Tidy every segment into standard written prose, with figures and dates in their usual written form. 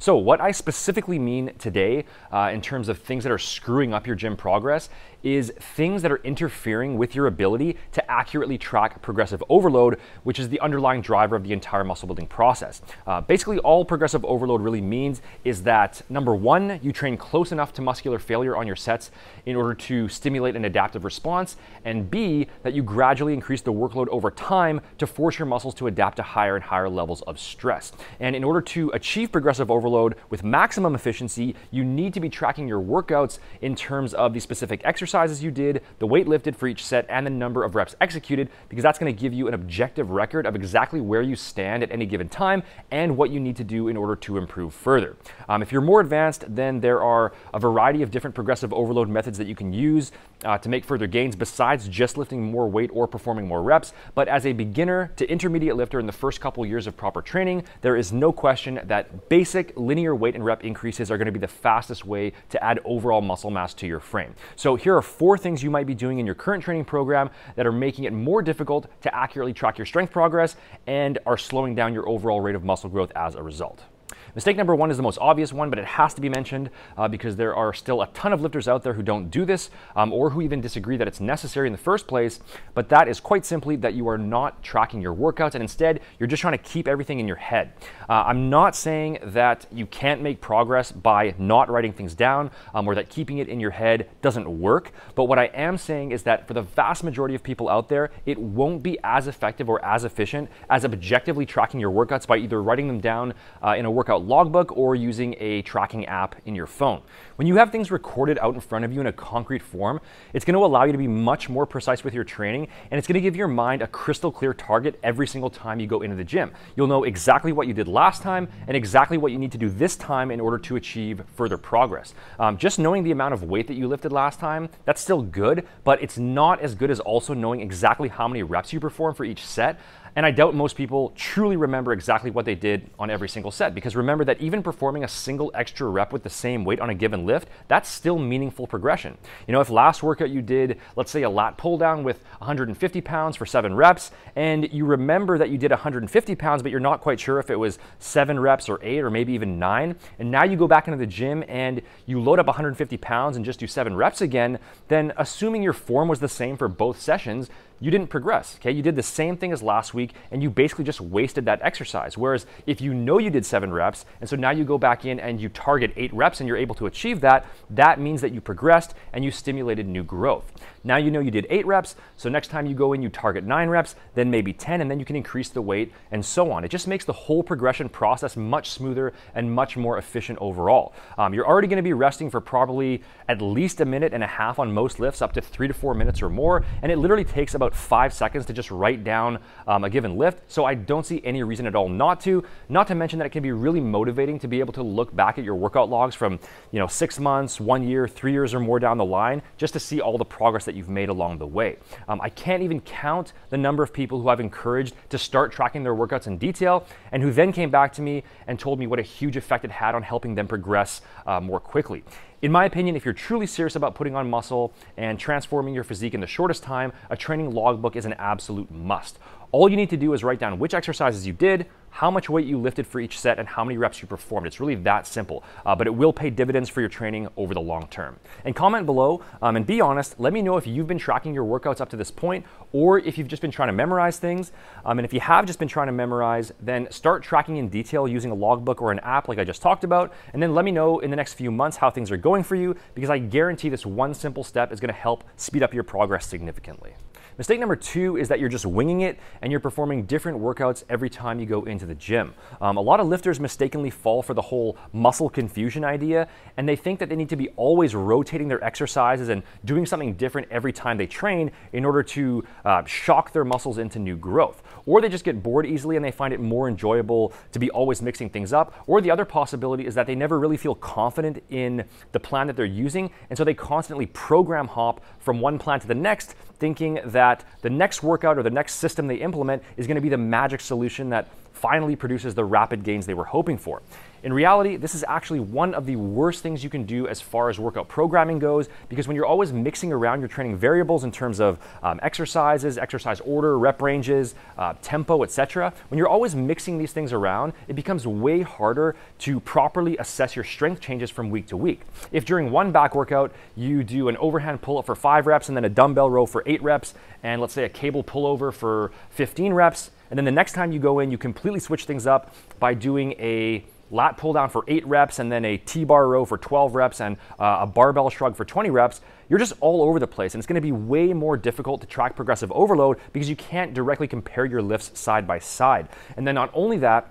So what I specifically mean today in terms of things that are screwing up your gym progress is things that are interfering with your ability to accurately track progressive overload, which is the underlying driver of the entire muscle building process. Basically, all progressive overload really means is that, number one, you train close enough to muscular failure on your sets in order to stimulate an adaptive response, and B, that you gradually increase the workload over time to force your muscles to adapt to higher and higher levels of stress. And in order to achieve progressive overload with maximum efficiency, you need to be tracking your workouts in terms of the specific exercises you did, the weight lifted for each set, and the number of reps executed, because that's going to give you an objective record of exactly where you stand at any given time and what you need to do in order to improve further. If you're more advanced, then there are a variety of different progressive overload methods that you can use to make further gains besides just lifting more weight or performing more reps. But as a beginner to intermediate lifter in the first couple years of proper training, there is no question that basic linear weight and rep increases are going to be the fastest way to add overall muscle mass to your frame. So here are 4 things you might be doing in your current training program that are making it more difficult to accurately track your strength progress and are slowing down your overall rate of muscle growth as a result. Mistake number 1 is the most obvious one, but it has to be mentioned because there are still a ton of lifters out there who don't do this or who even disagree that it's necessary in the first place. But that is quite simply that you are not tracking your workouts, and instead you're just trying to keep everything in your head. I'm not saying that you can't make progress by not writing things down or that keeping it in your head doesn't work. But what I am saying is that for the vast majority of people out there, it won't be as effective or as efficient as objectively tracking your workouts by either writing them down in a workout logbook or using a tracking app in your phone. When you have things recorded out in front of you in a concrete form, it's going to allow you to be much more precise with your training, and it's going to give your mind a crystal clear target every single time you go into the gym. You'll know exactly what you did last time and exactly what you need to do this time in order to achieve further progress. Just knowing the amount of weight that you lifted last time, that's still good, but it's not as good as also knowing exactly how many reps you perform for each set. And I doubt most people truly remember exactly what they did on every single set, because remember that even performing a single extra rep with the same weight on a given lift, that's still meaningful progression. You know, if last workout you did, let's say a lat pull down with 150 pounds for 7 reps, and you remember that you did 150 pounds, but you're not quite sure if it was 7 reps or 8 or maybe even 9, and now you go back into the gym and you load up 150 pounds and just do 7 reps again, then assuming your form was the same for both sessions, you didn't progress, okay? You did the same thing as last week and you basically just wasted that exercise. Whereas if you know you did 7 reps and so now you go back in and you target 8 reps and you're able to achieve that, that means that you progressed and you stimulated new growth. Now you know you did 8 reps, so next time you go in you target 9 reps, then maybe 10, and then you can increase the weight and so on. It just makes the whole progression process much smoother and much more efficient overall. You're already gonna be resting for probably at least 1.5 minutes on most lifts, up to 3 to 4 minutes or more, and it literally takes about 5 seconds to just write down a given lift, so I don't see any reason at all not to mention that it can be really motivating to be able to look back at your workout logs from 6 months, 1 year, 3 years or more down the line, just to see all the progress that you've made along the way. I can't even count the number of people who I've encouraged to start tracking their workouts in detail and who then came back to me and told me what a huge effect it had on helping them progress more quickly. In my opinion, if you're truly serious about putting on muscle and transforming your physique in the shortest time, a training logbook is an absolute must. All you need to do is write down which exercises you did, how much weight you lifted for each set, and how many reps you performed. It's really that simple, but it will pay dividends for your training over the long term. And comment below and be honest. Let me know if you've been tracking your workouts up to this point or if you've just been trying to memorize things. And if you have just been trying to memorize, then start tracking in detail using a logbook or an app like I just talked about. And then let me know in the next few months how things are going for you, because I guarantee this one simple step is going to help speed up your progress significantly. Mistake number 2 is that you're just winging it and you're performing different workouts every time you go into the gym. A lot of lifters mistakenly fall for the whole muscle confusion idea, and they think that they need to be always rotating their exercises and doing something different every time they train in order to shock their muscles into new growth. Or they just get bored easily and they find it more enjoyable to be always mixing things up. Or the other possibility is that they never really feel confident in the plan that they're using, and so they constantly program hop from one plan to the next, thinking that the next workout or the next system they implement is going to be the magic solution that finally produces the rapid gains they were hoping for. In reality, this is actually one of the worst things you can do as far as workout programming goes, because when you're always mixing around your training variables in terms of exercises, exercise order, rep ranges, tempo, etc., when you're always mixing these things around, it becomes way harder to properly assess your strength changes from week to week. If during one back workout, you do an overhand pull-up for 5 reps and then a dumbbell row for 8 reps, and let's say a cable pullover for 15 reps, and then the next time you go in, you completely switch things up by doing a lat pull down for 8 reps and then a T-bar row for 12 reps and a barbell shrug for 20 reps, you're just all over the place. And it's gonna be way more difficult to track progressive overload because you can't directly compare your lifts side by side. And then not only that,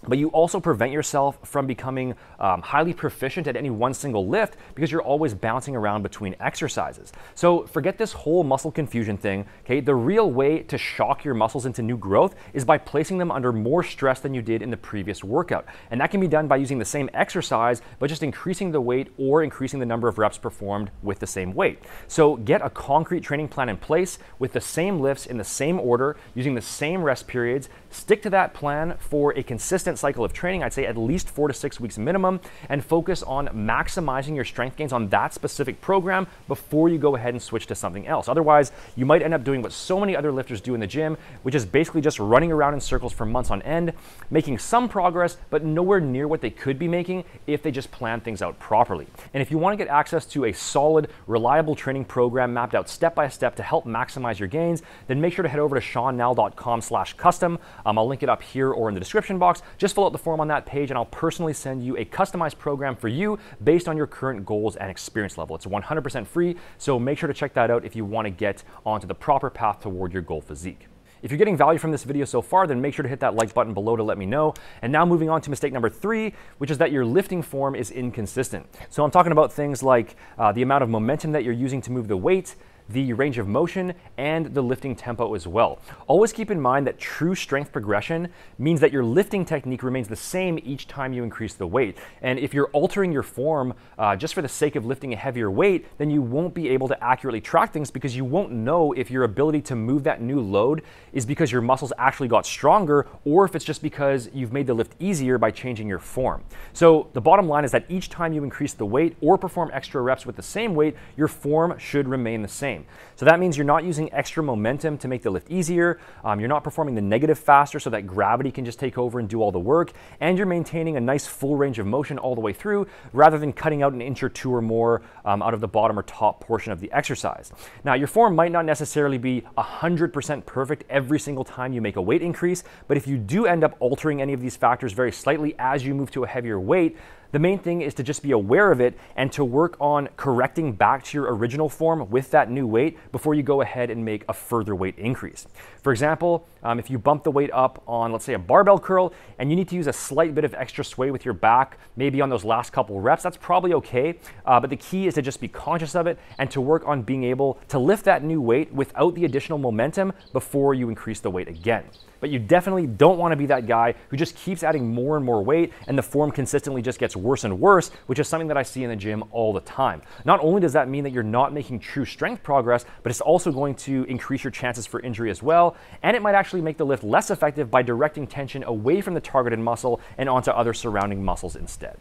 but you also prevent yourself from becoming highly proficient at any one single lift because you're always bouncing around between exercises. So forget this whole muscle confusion thing, okay? The real way to shock your muscles into new growth is by placing them under more stress than you did in the previous workout. And that can be done by using the same exercise, but just increasing the weight or increasing the number of reps performed with the same weight. So get a concrete training plan in place with the same lifts in the same order, using the same rest periods. Stick to that plan for a consistent cycle of training, I'd say at least 4 to 6 weeks minimum, and focus on maximizing your strength gains on that specific program before you go ahead and switch to something else. Otherwise, you might end up doing what so many other lifters do in the gym, which is basically just running around in circles for months on end, making some progress, but nowhere near what they could be making if they just plan things out properly. And if you want to get access to a solid, reliable training program mapped out step by step to help maximize your gains, then make sure to head over to seannell.com/custom. I'll link it up here or in the description box. Just fill out the form on that page and I'll personally send you a customized program for you based on your current goals and experience level. It's 100% free, so make sure to check that out if you want to get onto the proper path toward your goal physique. If you're getting value from this video so far, then make sure to hit that like button below to let me know. And now moving on to mistake number 3, which is that your lifting form is inconsistent. So I'm talking about things like the amount of momentum that you're using to move the weight, the range of motion, and the lifting tempo as well. Always keep in mind that true strength progression means that your lifting technique remains the same each time you increase the weight. And if you're altering your form just for the sake of lifting a heavier weight, then you won't be able to accurately track things because you won't know if your ability to move that new load is because your muscles actually got stronger or if it's just because you've made the lift easier by changing your form. So the bottom line is that each time you increase the weight or perform extra reps with the same weight, your form should remain the same. So that means you're not using extra momentum to make the lift easier, you're not performing the negative faster so that gravity can just take over and do all the work, and you're maintaining a nice full range of motion all the way through rather than cutting out an inch or two or more out of the bottom or top portion of the exercise. Now, your form might not necessarily be 100% perfect every single time you make a weight increase, but if you do end up altering any of these factors very slightly as you move to a heavier weight, the main thing is to just be aware of it and to work on correcting back to your original form with that new weight before you go ahead and make a further weight increase. For example, if you bump the weight up on, let's say, a barbell curl and you need to use a slight bit of extra sway with your back, maybe on those last couple reps, that's probably okay. But the key is to just be conscious of it and to work on being able to lift that new weight without the additional momentum before you increase the weight again. But you definitely don't want to be that guy who just keeps adding more and more weight and the form consistently just gets worse and worse, which is something that I see in the gym all the time. Not only does that mean that you're not making true strength progress, but it's also going to increase your chances for injury as well, and it might actually make the lift less effective by directing tension away from the targeted muscle and onto other surrounding muscles instead.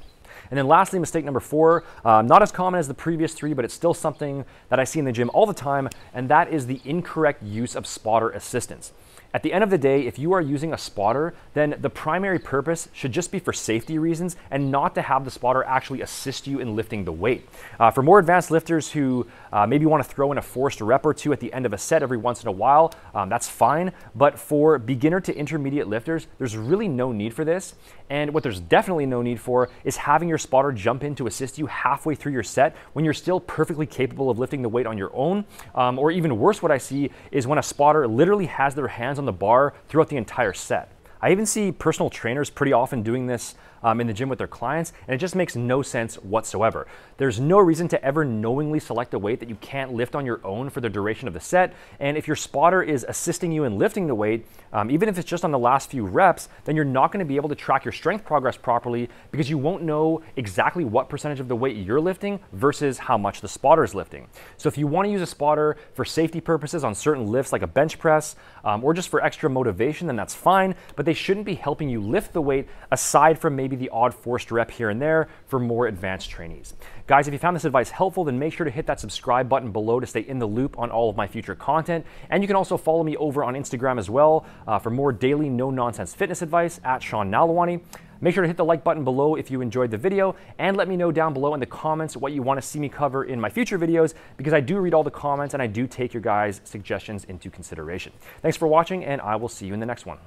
And then lastly, mistake number 4, not as common as the previous 3, but it's still something that I see in the gym all the time, and that is the incorrect use of spotter assistance. At the end of the day, if you are using a spotter, then the primary purpose should just be for safety reasons and not to have the spotter actually assist you in lifting the weight. For more advanced lifters who maybe want to throw in a forced rep or two at the end of a set every once in a while, that's fine. But for beginner to intermediate lifters, there's really no need for this. And what there's definitely no need for is having your spotter jump in to assist you halfway through your set when you're still perfectly capable of lifting the weight on your own. Or even worse, what I see is when a spotter literally has their hands on the bar throughout the entire set. I even see personal trainers pretty often doing this in the gym with their clients, and it just makes no sense whatsoever. There's no reason to ever knowingly select a weight that you can't lift on your own for the duration of the set, and if your spotter is assisting you in lifting the weight, even if it's just on the last few reps, then you're not going to be able to track your strength progress properly because you won't know exactly what percentage of the weight you're lifting versus how much the spotter is lifting. So if you want to use a spotter for safety purposes on certain lifts like a bench press, or just for extra motivation, then that's fine, but they shouldn't be helping you lift the weight aside from maybe maybe the odd forced rep here and there for more advanced trainees. Guys, if you found this advice helpful, then make sure to hit that subscribe button below to stay in the loop on all of my future content. And you can also follow me over on Instagram as well for more daily no-nonsense fitness advice at Sean Nalawani. Make sure to hit the like button below if you enjoyed the video, and let me know down below in the comments what you want to see me cover in my future videos, because I do read all the comments and I do take your guys' suggestions into consideration. Thanks for watching, and I will see you in the next one.